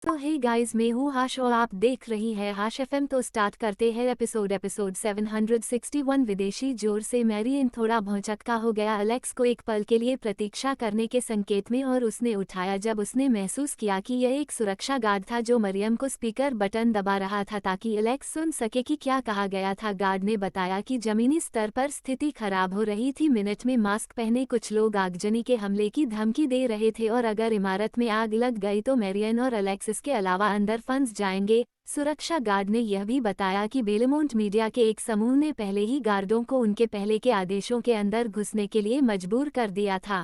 तो hey guys, मैं हूँ हाश और आप देख रही है हाश एफएम। तो स्टार्ट करते हैं एपिसोड 761। विदेशी जोर से मैरियन थोड़ा भौचक्का हो गया अलेक्स को एक पल के लिए प्रतीक्षा करने के संकेत में, और उसने उठाया जब उसने महसूस किया कि यह एक सुरक्षा गार्ड था जो मरियम को स्पीकर बटन दबा रहा था ताकि अलेक्स सुन सके कि क्या कहा गया था। गार्ड ने बताया कि जमीनी स्तर पर स्थिति खराब हो रही थी। मिनट में मास्क पहने कुछ लोग आगजनी के हमले की धमकी दे रहे थे और अगर इमारत में आग लग गई तो मैरियन और अलेक्स के अलावा अंदर फंस जाएंगे। सुरक्षा गार्ड ने यह भी बताया कि बेलमोंट मीडिया के एक समूह ने पहले ही गार्डों को उनके पहले के आदेशों के अंदर घुसने के लिए मजबूर कर दिया था।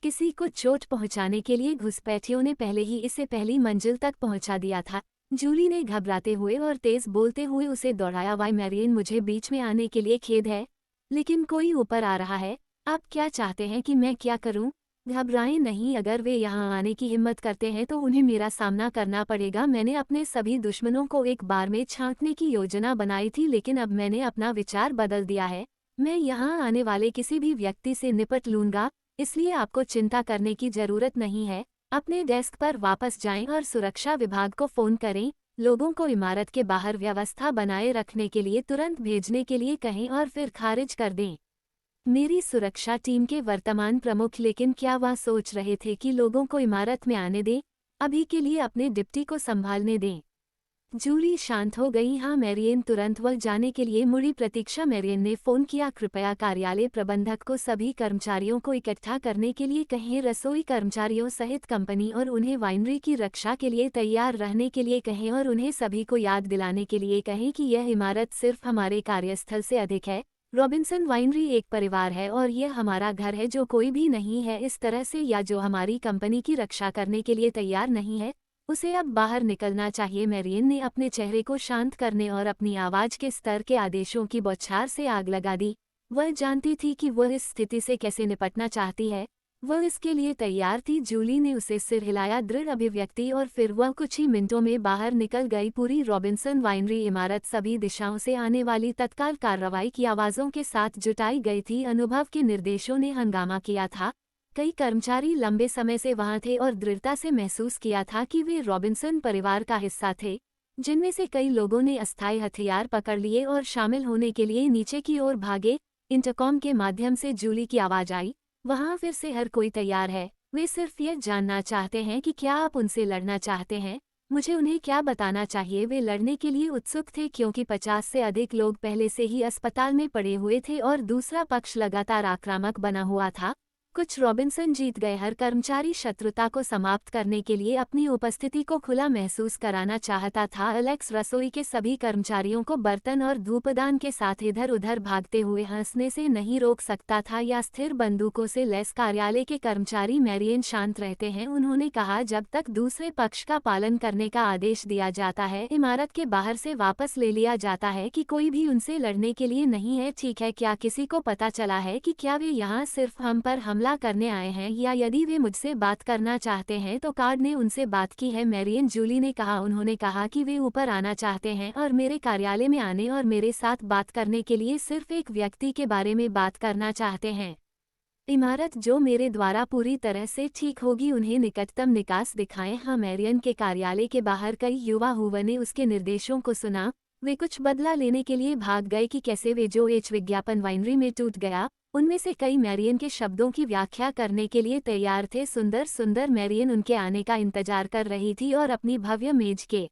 किसी को चोट पहुंचाने के लिए घुसपैठियों ने पहले ही इसे पहली मंजिल तक पहुंचा दिया था। जूली ने घबराते हुए और तेज बोलते हुए उसे दौड़ाया। वाई मैरियन, मुझे बीच में आने के लिए खेद है, लेकिन कोई ऊपर आ रहा है। आप क्या चाहते हैं कि मैं क्या करूं? घबराएं नहीं, अगर वे यहाँ आने की हिम्मत करते हैं तो उन्हें मेरा सामना करना पड़ेगा। मैंने अपने सभी दुश्मनों को एक बार में छांटने की योजना बनाई थी, लेकिन अब मैंने अपना विचार बदल दिया है। मैं यहाँ आने वाले किसी भी व्यक्ति से निपट लूंगा, इसलिए आपको चिंता करने की जरूरत नहीं है। अपने डेस्क पर वापस जाएं और सुरक्षा विभाग को फोन करें। लोगों को इमारत के बाहर व्यवस्था बनाए रखने के लिए तुरंत भेजने के लिए कहें और फिर खारिज कर दें। मेरी सुरक्षा टीम के वर्तमान प्रमुख, लेकिन क्या वह सोच रहे थे कि लोगों को इमारत में आने दें? अभी के लिए अपने डिप्टी को संभालने दें। जूली शांत हो गई। हाँ, मैरियन तुरंत वह जाने के लिए मुड़ी। प्रतीक्षा। मैरियन ने फोन किया। कृपया कार्यालय प्रबंधक को सभी कर्मचारियों को इकट्ठा करने के लिए कहें। रसोई कर्मचारियों सहित कंपनी और उन्हें वाइनरी की रक्षा के लिए तैयार रहने के लिए कहें, और उन्हें सभी को याद दिलाने के लिए कहें कि यह इमारत सिर्फ हमारे कार्यस्थल से अधिक है। रॉबिन्सन वाइनरी एक परिवार है और यह हमारा घर है। जो कोई भी नहीं है इस तरह से या जो हमारी कंपनी की रक्षा करने के लिए तैयार नहीं है, उसे अब बाहर निकलना चाहिए। मैरियन ने अपने चेहरे को शांत करने और अपनी आवाज के स्तर के आदेशों की बौछार से आग लगा दी। वह जानती थी कि वह इस स्थिति से कैसे निपटना चाहती है। वह इसके लिए तैयार थी। जूली ने उसे सिर हिलाया, दृढ़ अभिव्यक्ति, और फिर वह कुछ ही मिनटों में बाहर निकल गई। पूरी रॉबिन्सन वाइनरी इमारत सभी दिशाओं से आने वाली तत्काल कार्रवाई की आवाज़ों के साथ जुटाई गई थी। अनुभव के निर्देशों ने हंगामा किया था। कई कर्मचारी लंबे समय से वहां थे और दृढ़ता से महसूस किया था कि वे रॉबिन्सन परिवार का हिस्सा थे, जिनमें से कई लोगों ने अस्थायी हथियार पकड़ लिए और शामिल होने के लिए नीचे की ओर भागे। इंटरकॉम के माध्यम से जूली की आवाज आई, वहां फिर से हर कोई तैयार है। वे सिर्फ यह जानना चाहते हैं कि क्या आप उनसे लड़ना चाहते हैं। मुझे उन्हें क्या बताना चाहिए? वे लड़ने के लिए उत्सुक थे क्योंकि 50 से अधिक लोग पहले से ही अस्पताल में पड़े हुए थे और दूसरा पक्ष लगातार आक्रामक बना हुआ था। कुछ रॉबिन्सन जीत गए। हर कर्मचारी शत्रुता को समाप्त करने के लिए अपनी उपस्थिति को खुला महसूस कराना चाहता था। अलेक्स रसोई के सभी कर्मचारियों को बर्तन और धूपदान के साथ इधर उधर भागते हुए हंसने से नहीं रोक सकता था, या स्थिर बंदूकों से लैस कार्यालय के कर्मचारी। मैरियन, शांत रहते हैं, उन्होंने कहा, जब तक दूसरे पक्ष का पालन करने का आदेश दिया जाता है। इमारत के बाहर से वापस ले लिया जाता है कि कोई भी उनसे लड़ने के लिए नहीं है। ठीक है, क्या किसी को पता चला है कि क्या वे यहाँ सिर्फ हम पर हमला करने आए हैं, या यदि वे मुझसे बात करना चाहते हैं तो कार्ड ने उनसे बात की है? मैरियन, जूली ने कहा। उन्होंने कहा कि वे ऊपर आना चाहते हैं और मेरे कार्यालय में आने और मेरे साथ बात करने के लिए सिर्फ एक व्यक्ति के बारे में बात करना चाहते हैं। इमारत जो मेरे द्वारा पूरी तरह से ठीक होगी, उन्हें निकटतम निकास दिखाएं। हाँ, मैरियन के कार्यालय के बाहर कई युवा हुआ ने उसके निर्देशों को सुना। वे कुछ बदला लेने के लिए भाग गए कि कैसे वे जो विज्ञापन वाइनरी में टूट गया। उनमें से कई मैरियन के शब्दों की व्याख्या करने के लिए तैयार थे। सुंदर सुंदर। मैरियन उनके आने का इंतजार कर रही थी और अपनी भव्य मेज के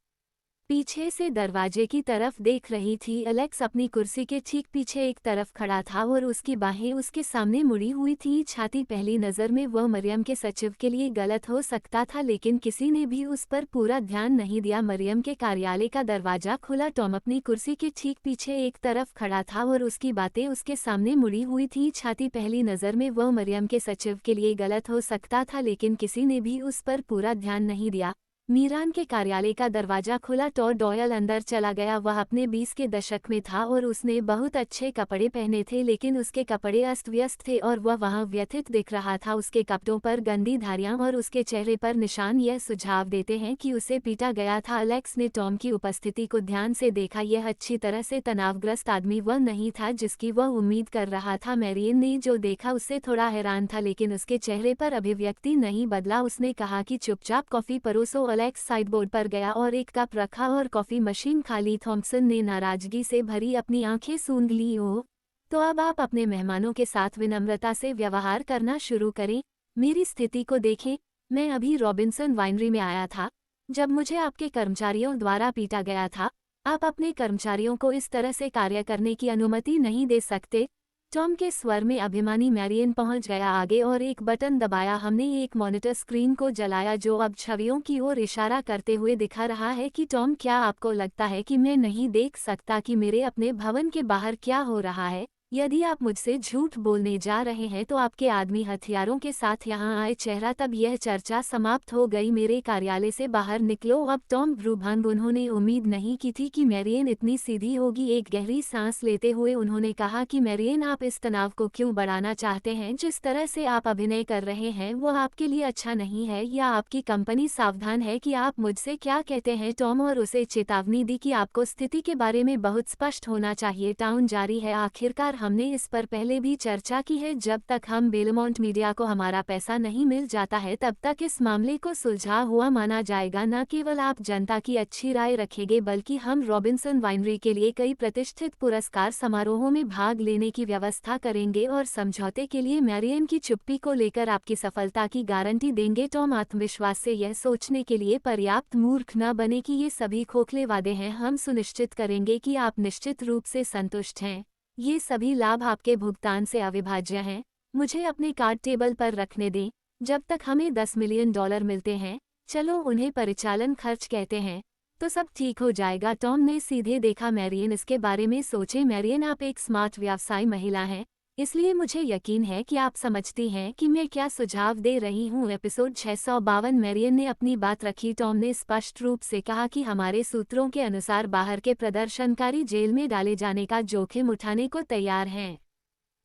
पीछे से दरवाजे की तरफ देख रही थी। अलेक्स अपनी कुर्सी के ठीक पीछे एक तरफ खड़ा था और उसकी बाहें उसके सामने मुड़ी हुई थी। छाती। पहली नज़र में वह मरियम के सचिव के लिए गलत हो सकता था, लेकिन किसी ने भी उस पर पूरा ध्यान नहीं दिया। मरियम के कार्यालय का दरवाजा खुला। टॉम अपनी कुर्सी के ठीक पीछे एक तरफ खड़ा था और उसकी बातें उसके सामने मुड़ी हुई थी। छाती। पहली नज़र में वह मरियम के सचिव के लिए गलत हो सकता था, लेकिन किसी ने भी उस पर पूरा ध्यान नहीं दिया। मीरान के कार्यालय का दरवाजा खुला। टॉड डॉयल अंदर चला गया। वह अपने 20 के दशक में था और उसने बहुत अच्छे कपड़े पहने थे, लेकिन उसके कपड़े अस्त व्यस्त थे और वह वहां व्यथित दिख रहा था। उसके कपड़ों पर गंदी धारियां और उसके चेहरे पर निशान यह सुझाव देते हैं कि उसे पीटा गया था। अलेक्स ने टॉम की उपस्थिति को ध्यान से देखा। यह अच्छी तरह से तनावग्रस्त आदमी वह नहीं था जिसकी वह उम्मीद कर रहा था। मैरियन ने जो देखा उससे थोड़ा हैरान था, लेकिन उसके चेहरे पर अभिव्यक्ति नहीं बदला। उसने कहा कि चुपचाप कॉफी परोसो। अलेक्स साइडबोर्ड पर गया और एक कप रखा और कॉफी मशीन खाली। थॉम्पसन ने नाराजगी से भरी अपनी आंखें सूंघ ली। ओ, तो अब आप अपने मेहमानों के साथ विनम्रता से व्यवहार करना शुरू करें। मेरी स्थिति को देखें, मैं अभी रॉबिन्सन वाइनरी में आया था जब मुझे आपके कर्मचारियों द्वारा पीटा गया था। आप अपने कर्मचारियों को इस तरह से कार्य करने की अनुमति नहीं दे सकते। टॉम के स्वर में अभिमानी मैरियन पहुंच गया आगे और एक बटन दबाया। हमने एक मॉनिटर स्क्रीन को जलाया जो अब छवियों की ओर इशारा करते हुए दिखा रहा है कि टॉम, क्या आपको लगता है कि मैं नहीं देख सकता कि मेरे अपने भवन के बाहर क्या हो रहा है? यदि आप मुझसे झूठ बोलने जा रहे हैं तो आपके आदमी हथियारों के साथ यहाँ आए। चेहरा तब यह चर्चा समाप्त हो गई। मेरे कार्यालय से बाहर निकलो अब। टॉम ब्रूभंग। उन्होंने उम्मीद नहीं की थी कि मैरियन इतनी सीधी होगी। एक गहरी सांस लेते हुए उन्होंने कहा कि मैरियन, आप इस तनाव को क्यों बढ़ाना चाहते हैं? जिस तरह से आप अभिनय कर रहे हैं वो आपके लिए अच्छा नहीं है, या आपकी कंपनी सावधान है कि आप मुझसे क्या कहते हैं? टॉम और उसे चेतावनी दी कि आपको स्थिति के बारे में बहुत स्पष्ट होना चाहिए। टाउन जारी है। आखिरकार हमने इस पर पहले भी चर्चा की है। जब तक हम बेलमोंट मीडिया को हमारा पैसा नहीं मिल जाता है तब तक इस मामले को सुलझा हुआ माना जाएगा। न केवल आप जनता की अच्छी राय रखेंगे बल्कि हम रॉबिन्सन वाइनरी के लिए कई प्रतिष्ठित पुरस्कार समारोहों में भाग लेने की व्यवस्था करेंगे और समझौते के लिए मैरियन की चुप्पी को लेकर आपकी सफलता की गारंटी देंगे। टॉम आत्मविश्वास से यह सोचने के लिए पर्याप्त मूर्ख न बने कि ये सभी खोखले वादे हैं। हम सुनिश्चित करेंगे कि आप निश्चित रूप से संतुष्ट हैं। ये सभी लाभ आपके भुगतान से अविभाज्य हैं। मुझे अपने कार्ड टेबल पर रखने दें। जब तक हमें $10 मिलियन मिलते हैं, चलो उन्हें परिचालन खर्च कहते हैं, तो सब ठीक हो जाएगा। टॉम ने सीधे देखा। मैरियन, इसके बारे में सोचे। मैरियन, आप एक स्मार्ट व्यवसाय महिला हैं, इसलिए मुझे यकीन है कि आप समझती हैं कि मैं क्या सुझाव दे रही हूँ। एपिसोड 652। मैरियन ने अपनी बात रखी। टॉम ने स्पष्ट रूप से कहा कि हमारे सूत्रों के अनुसार बाहर के प्रदर्शनकारी जेल में डाले जाने का जोखिम उठाने को तैयार हैं।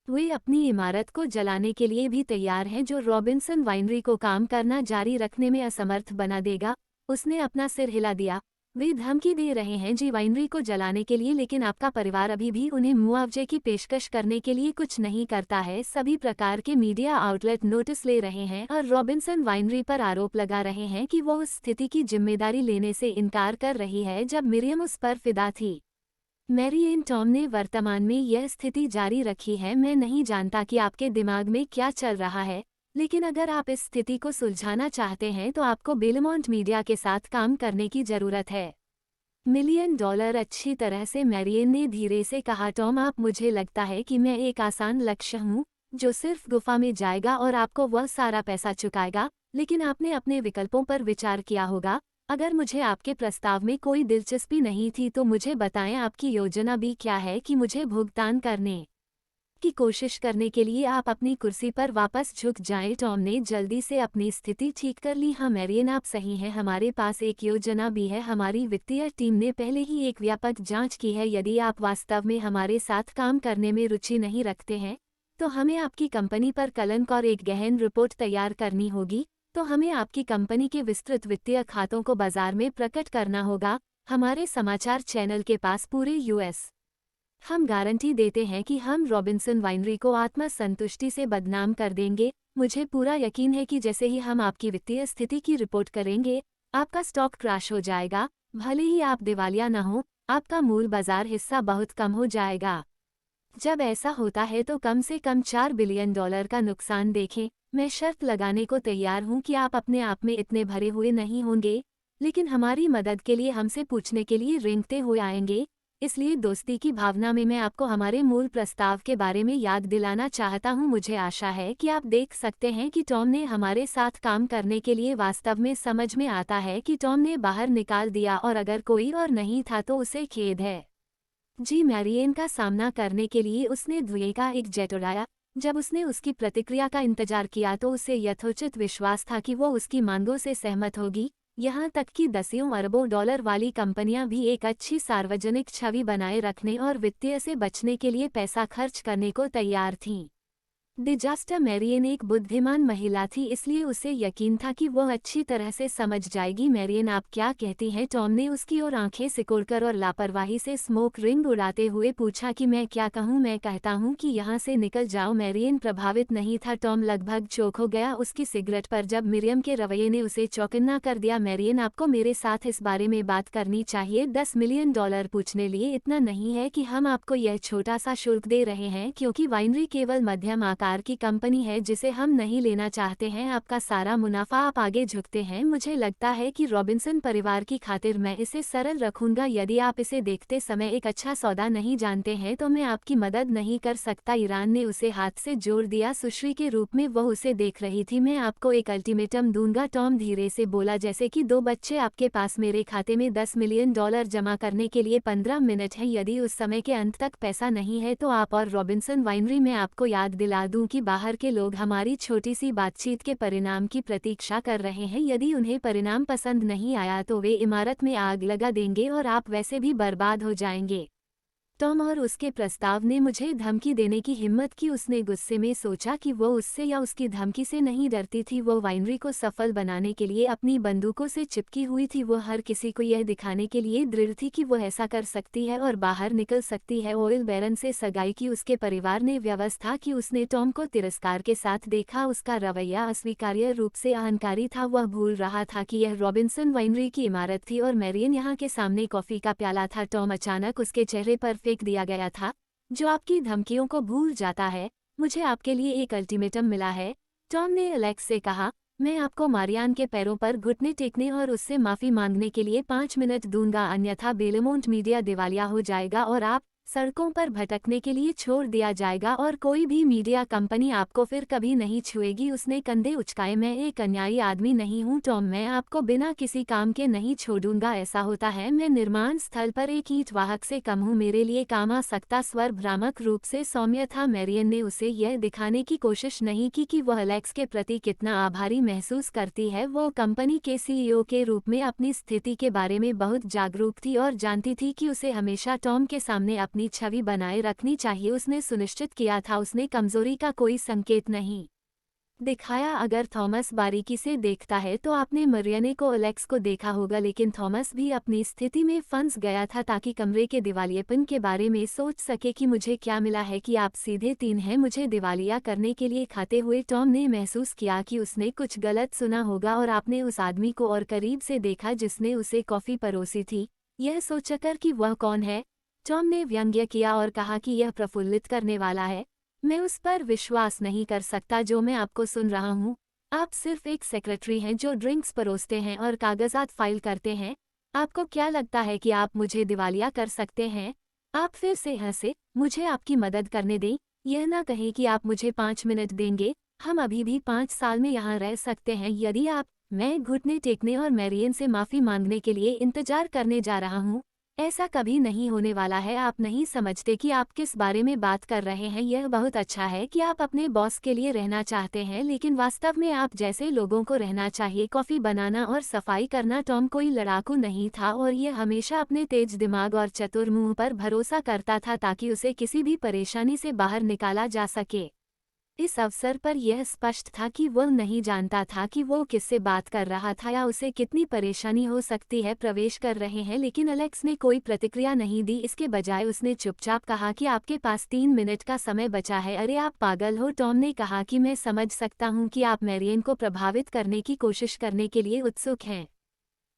वे अपनी इमारत को जलाने के लिए भी तैयार हैं, जो रॉबिन्सन वाइनरी को काम करना जारी रखने में असमर्थ बना देगा। उसने अपना सिर हिला दिया। वे धमकी दे रहे हैं जी वाइनरी को जलाने के लिए, लेकिन आपका परिवार अभी भी उन्हें मुआवजे की पेशकश करने के लिए कुछ नहीं करता है। सभी प्रकार के मीडिया आउटलेट नोटिस ले रहे हैं और रॉबिन्सन वाइनरी पर आरोप लगा रहे हैं कि वो उस स्थिति की जिम्मेदारी लेने से इनकार कर रही है जब मिरियम उस पर फिदा थी। मैरियन, टॉम ने वर्तमान में यह स्थिति जारी रखी है। मैं नहीं जानता कि आपके दिमाग में क्या चल रहा है, लेकिन अगर आप इस स्थिति को सुलझाना चाहते हैं तो आपको बेलमोंट मीडिया के साथ काम करने की जरूरत है। $1 मिलियन अच्छी तरह से, मैरियन ने धीरे से कहा। टॉम, आप, मुझे लगता है कि मैं एक आसान लक्ष्य हूँ जो सिर्फ गुफा में जाएगा और आपको वह सारा पैसा चुकाएगा, लेकिन आपने अपने विकल्पों पर विचार किया होगा। अगर मुझे आपके प्रस्ताव में कोई दिलचस्पी नहीं थी तो मुझे बताएं आपकी योजना भी क्या है कि मुझे भुगतान करने की कोशिश करने के लिए आप अपनी कुर्सी पर वापस झुक जाएं। टॉम ने जल्दी से अपनी स्थिति ठीक कर ली। हाँ मैरियन, आप सही हैं, हमारे पास एक योजना भी है। हमारी वित्तीय टीम ने पहले ही एक व्यापक जांच की है। यदि आप वास्तव में हमारे साथ काम करने में रुचि नहीं रखते हैं तो हमें आपकी कंपनी पर कलंक और एक गहन रिपोर्ट तैयार करनी होगी। तो हमें आपकी कंपनी के विस्तृत वित्तीय खातों को बाजार में प्रकट करना होगा। हमारे समाचार चैनल के पास पूरे यूएस हम गारंटी देते हैं कि हम रॉबिन्सन वाइनरी को आत्मसंतुष्टि से बदनाम कर देंगे। मुझे पूरा यकीन है कि जैसे ही हम आपकी वित्तीय स्थिति की रिपोर्ट करेंगे, आपका स्टॉक क्रैश हो जाएगा। भले ही आप दिवालिया न हो, आपका मूल बाजार हिस्सा बहुत कम हो जाएगा। जब ऐसा होता है तो कम से कम $4 बिलियन का नुकसान देखें। मैं शर्त लगाने को तैयार हूं कि आप अपने आप में इतने भरे हुए नहीं होंगे, लेकिन हमारी मदद के लिए हमसे पूछने के लिए रेंगते हुए आएंगे। इसलिए दोस्ती की भावना में मैं आपको हमारे मूल प्रस्ताव के बारे में याद दिलाना चाहता हूं। मुझे आशा है कि आप देख सकते हैं कि टॉम ने हमारे साथ काम करने के लिए वास्तव में समझ में आता है कि टॉम ने बाहर निकाल दिया, और अगर कोई और नहीं था तो उसे खेद है। जी, मैरियन का सामना करने के लिए उसने द्वे का एक जेट उड़ाया। जब उसने उसकी प्रतिक्रिया का इंतजार किया तो उसे यथोचित विश्वास था कि वो उसकी मांगों से सहमत होगी। यहाँ तक कि दसियों अरबों डॉलर वाली कंपनियां भी एक अच्छी सार्वजनिक छवि बनाए रखने और वित्तीय से बचने के लिए पैसा खर्च करने को तैयार थीं। डिजास्टर मैरियन एक बुद्धिमान महिला थी, इसलिए उसे यकीन था कि वह अच्छी तरह से समझ जाएगी। मैरियन, आप क्या कहती हैं? टॉम ने उसकी ओर आंखें सिकोड़कर और लापरवाही से स्मोक रिंग उड़ाते हुए पूछा कि मैं क्या कहूँ? मैं कहता हूँ कि यहाँ से निकल जाओ। मैरियन प्रभावित नहीं था। टॉम लगभग चौंक हो गया उसकी सिगरेट पर जब मिरियम के रवैये ने उसे चौकन्ना कर दिया। मैरियन, आपको मेरे साथ इस बारे में बात करनी चाहिए। $10 मिलियन पूछने लिए इतना नहीं है कि हम आपको यह छोटा सा शुल्क दे रहे हैं, क्योंकि वाइनरी केवल मध्यम आकार की कंपनी है जिसे हम नहीं लेना चाहते हैं। आपका सारा मुनाफा आप आगे झुकते हैं। मुझे लगता है कि रॉबिन्सन परिवार की खातिर मैं इसे सरल रखूंगा। यदि आप इसे देखते समय एक अच्छा सौदा नहीं जानते हैं तो मैं आपकी मदद नहीं कर सकता। ईरान ने उसे हाथ से जोड़ दिया। सुश्री के रूप में वह उसे देख रही थी। मैं आपको एक अल्टीमेटम दूंगा, टॉम धीरे से बोला, जैसे कि दो बच्चे। आपके पास मेरे खाते में $10 मिलियन जमा करने के लिए 15 मिनट है। यदि उस समय के अंत तक पैसा नहीं है तो आप और रॉबिन्सन वाइनरी, मैं आपको याद दिला दूं कि बाहर के लोग हमारी छोटी सी बातचीत के परिणाम की प्रतीक्षा कर रहे हैं। यदि उन्हें परिणाम पसंद नहीं आया तो वे इमारत में आग लगा देंगे और आप वैसे भी बर्बाद हो जाएंगे। टॉम और उसके प्रस्ताव ने मुझे धमकी देने की हिम्मत की। उसने गुस्से में सोचा कि वो उससे या उसकी धमकी से नहीं डरती थी। वो वाइनरी को सफल बनाने के लिए अपनी बंदूकों से चिपकी हुई थी। वो हर किसी को यह दिखाने के लिए दृढ़ थी कि वो ऐसा कर सकती है और बाहर निकल सकती है। ऑयल बैरन से सगाई की उसके परिवार ने व्यवस्था की। उसने टॉम को तिरस्कार के साथ देखा। उसका रवैया अस्वीकार्य रूप से अहंकारी था। वह भूल रहा था कि यह रॉबिन्सन वाइनरी की इमारत थी और मैरियन यहाँ के सामने कॉफी का प्याला था। टॉम अचानक उसके चेहरे पर फेंक दिया गया था। जो आपकी धमकियों को भूल जाता है। मुझे आपके लिए एक अल्टीमेटम मिला है, टॉम ने एलेक्स से कहा। मैं आपको मारियान के पैरों पर घुटने टेकने और उससे माफी मांगने के लिए 5 मिनट दूंगा, अन्यथा बेलेमोंट मीडिया दिवालिया हो जाएगा और आप सड़कों पर भटकने के लिए छोड़ दिया जाएगा और कोई भी मीडिया कंपनी आपको फिर कभी नहीं छुएगी। उसने कंधे उचकाए। मैं एक अन्यायी आदमी नहीं हूँ टॉम, मैं आपको बिना किसी काम के नहीं छोड़ूंगा। ऐसा होता है, मैं निर्माण स्थल पर एक ईंट वाहक से कम हूँ, मेरे लिए काम आ सकता। स्वर भ्रामक रूप से सौम्य था। मैरियन ने उसे यह दिखाने की कोशिश नहीं की कि वह एलेक्स के प्रति कितना आभारी महसूस करती है। वो कंपनी के सीईओ के रूप में अपनी स्थिति के बारे में बहुत जागरूक थी और जानती थी कि उसे हमेशा टॉम के सामने अपनी छवि बनाए रखनी चाहिए। उसने सुनिश्चित किया था उसने कमजोरी का कोई संकेत नहीं दिखाया। अगर थॉमस बारीकी से देखता है तो आपने मरियने को एलेक्स को देखा होगा, लेकिन थॉमस भी अपनी स्थिति में फंस गया था ताकि कमरे के दिवालियेपन के बारे में सोच सके कि मुझे क्या मिला है कि आप सीधे 3 हैं मुझे दिवालिया करने के लिए खाते हुए। टॉम ने महसूस किया कि उसने कुछ गलत सुना होगा और आपने उस आदमी को और करीब से देखा जिसने उसे कॉफी परोसी थी, यह सोचकर कि वह कौन है। टॉम ने व्यंग्य किया और कहा कि यह प्रफुल्लित करने वाला है। मैं उस पर विश्वास नहीं कर सकता जो मैं आपको सुन रहा हूँ। आप सिर्फ एक सेक्रेटरी हैं जो ड्रिंक्स परोसते हैं और कागजात फाइल करते हैं। आपको क्या लगता है कि आप मुझे दिवालिया कर सकते हैं? आप फिर से हंसे। मुझे आपकी मदद करने दें। यह ना कहें कि आप मुझे 5 मिनट देंगे। हम अभी भी 5 साल में यहाँ रह सकते हैं यदि आप। मैं घुटने टेकने और मैरियन से माफी मांगने के लिए इंतजार करने जा रहा हूँ। ऐसा कभी नहीं होने वाला है। आप नहीं समझते कि आप किस बारे में बात कर रहे हैं। यह बहुत अच्छा है कि आप अपने बॉस के लिए रहना चाहते हैं, लेकिन वास्तव में आप जैसे लोगों को रहना चाहिए। कॉफी बनाना और सफाई करना। टॉम कोई लड़ाकू नहीं था और यह हमेशा अपने तेज दिमाग और चतुर मुंह पर भरोसा करता था ताकि उसे किसी भी परेशानी से बाहर निकाला जा सके। इस अवसर पर यह स्पष्ट था कि वह नहीं जानता था कि वो किससे बात कर रहा था या उसे कितनी परेशानी हो सकती है। प्रवेश कर रहे हैं, लेकिन एलेक्स ने कोई प्रतिक्रिया नहीं दी। इसके बजाय उसने चुपचाप कहा कि आपके पास 3 मिनट का समय बचा है। अरे आप पागल हो, टॉम ने कहा कि मैं समझ सकता हूँ कि आप मैरियन को प्रभावित करने की कोशिश करने के लिए उत्सुक हैं,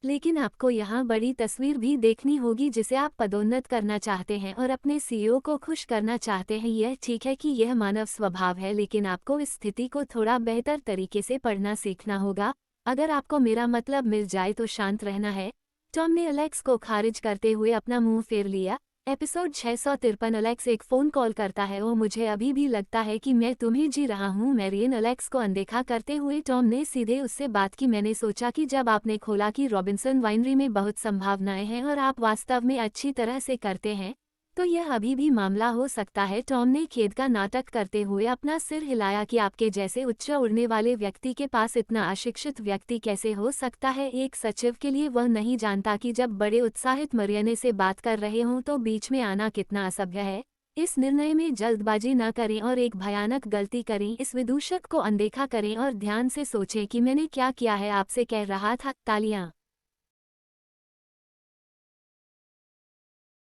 लेकिन आपको यहाँ बड़ी तस्वीर भी देखनी होगी जिसे आप पदोन्नत करना चाहते हैं और अपने सीईओ को खुश करना चाहते हैं। यह ठीक है कि यह मानव स्वभाव है, लेकिन आपको इस स्थिति को थोड़ा बेहतर तरीके से पढ़ना सीखना होगा। अगर आपको मेरा मतलब मिल जाए तो शांत रहना है। टॉम ने एलेक्स को खारिज करते हुए अपना मुंह फेर लिया। एपिसोड 653। एलेक्स एक फ़ोन कॉल करता है। ओ मुझे अभी भी लगता है कि मैं तुम्हें जी रहा हूँ। मैरियन एलेक्स को अनदेखा करते हुए टॉम ने सीधे उससे बात की। मैंने सोचा कि जब आपने खोला कि रॉबिन्सन वाइनरी में बहुत संभावनाएं हैं और आप वास्तव में अच्छी तरह से करते हैं, तो यह अभी भी मामला हो सकता है। टॉम ने खेद का नाटक करते हुए अपना सिर हिलाया कि आपके जैसे उच्च उड़ने वाले व्यक्ति के पास इतना अशिक्षित व्यक्ति कैसे हो सकता है। एक सचिव के लिए वह नहीं जानता कि जब बड़े उत्साहित मरियने से बात कर रहे हों तो बीच में आना कितना असभ्य है। इस निर्णय में जल्दबाजी न करें और एक भयानक गलती करें। इस विदूषक को अनदेखा करें और ध्यान से सोचें कि मैंने क्या किया है। आपसे कह रहा था, तालियां।